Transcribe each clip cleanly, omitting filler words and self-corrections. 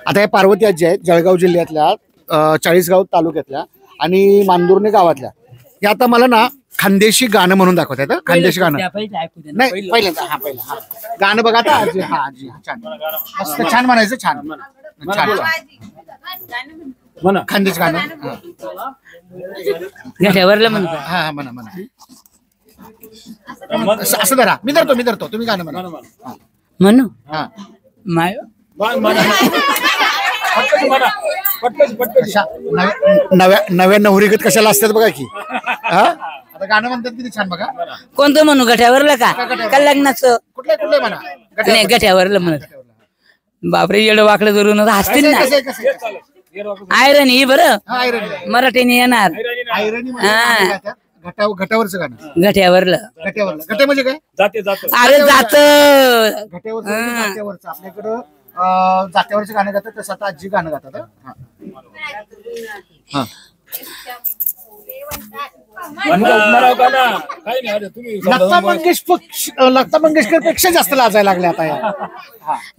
आता हे पार्वती आजी आहेत जळगाव जिल्ह्यातल्या चाळीसगाव तालुक्यातल्या आणि मांदुर्णे गावातल्या. हे आता मला ना खानदेशी गाणं म्हणून दाखवत आहेत. खानदेशी गाणं नाही पहिल्यांदा. हा पहिलं हा गाणं बघा आता. आजी हा आजी छान मस्त छान म्हणायचं. छान छान खानदेशी गाणं गठ्यावरलं म्हणतो. हा हा म्हणा म्हणा. असं धरा. मी धरतो तुम्ही गाणं म्हणा. म्हणू हा माय नव्या नवरीगत कशाला असतात बघा की. हा आता गाणं म्हणतात किती छान बघा. कोणतं म्हणू गठ्यावरलं का लग्नाचं? कुठले म्हणा. नाही गठ्यावरलं म्हणत. बापरे येडं वाकडं धरून हसतील ना. आयरन ही बरं मराठीने येणार. घटावरचं गाणं. गठ्यावरलं घटे म्हणजे काय? अरे जात जात्यावरचं आपल्याकडं जात्यावरचं गाणं गातात तसं आता आजी गाणं गातात. लता मंगेशकर पेक्षा जास्त लाजायला लागले आता.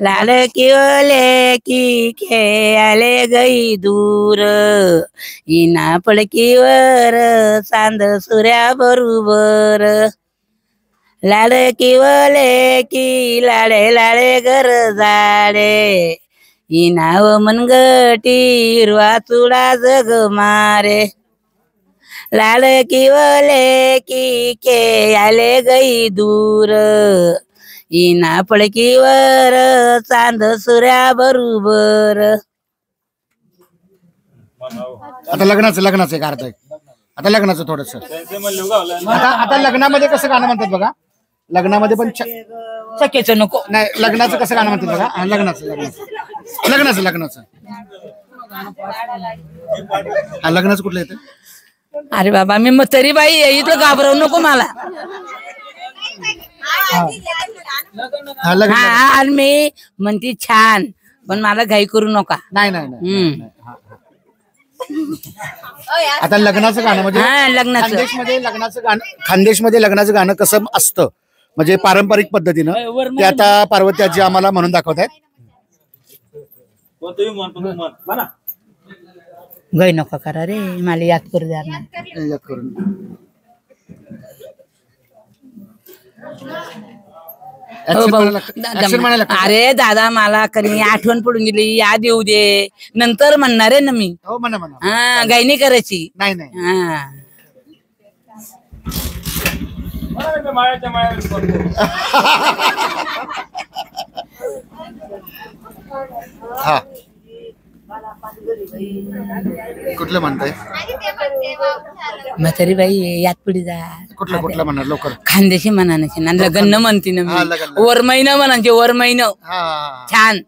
लाल की ओले की खेळाले गई दूर इना पडकीवर चांद सूर्या बरोबर. लाल की ओले की लाडे लाडे घर जाडे इनाव मनगटी हिरवा चुडा जग मारे. लाल की ओले की खेळाले गई दूर इना पडकीवर चांद सूर्या बरोबर. आता लग्नाचं एक अर्थ आहे. आता लग्नाचं थोडस. आता लग्नामध्ये कसं गाणं म्हणतात बघा. लग्नामध्ये पण सखेचं नको नाही. लग्नाचं कसं गाणं म्हणतात बघा. लग्नाचं हा लग्नाचं कुठलं येतं? अरे बाबा मी मग तरी बाई इथं घाबरवू नको मला. आणि मी म्हणते छान पण मला घाई करू नका. नाही. आता लग्नाचं गाणं म्हणजे खानदेशमध्ये लग्नाचं गाणं कसं असतं म्हणजे पारंपरिक पद्धतीनं ते आता पार्वती आजी आम्हाला म्हणून दाखवत आहेत. घाई नका करा रे मला याद करू द्या ना. अरे दादा मला कधी आठवण पडून गेली. याद येऊ दे नंतर म्हणणार आहे ना मी. हा घाई नाही करायची. नाही हा कुठलं म्हणताय? म्हातारी बाई याद पुढे जा. कुठलं म्हणणार लवकर? खानदेशी म्हणायचे ना. लग्न म्हणते ना मी. वर महिना म्हणायचे. वर महिना छान.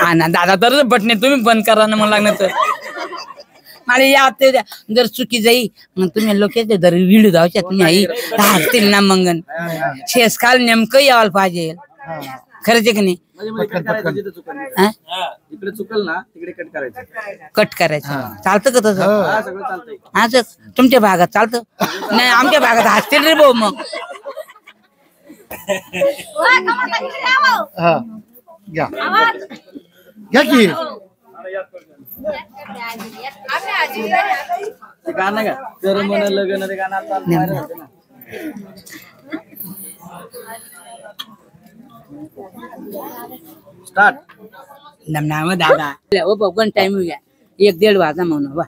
हा ना दादा तर बटणे तुम्ही बंद करा ना मला लागणार तर. मला याद ते द्या. जर चुकी जाई मग तुम्ही लोकांचे जर विडू जाऊच्या तुम्ही आई हसतील ना मंगन. शेषकाल नेमकं यायला पाहिजे. खरंच आहे की नाही? इकडे चुकल ना तिकडे कट करायचं. कट करायचं चालतं का तसं? हा तुमच्या भागात चालतं. नाही आमच्या भागात हसतील रे भाऊ. मग घ्या की गाणं का तर मन लग्न ते गाणं स्टार्ट. दादा ओ बघ टाइम 1-1.5 वाजा म्हणून वा.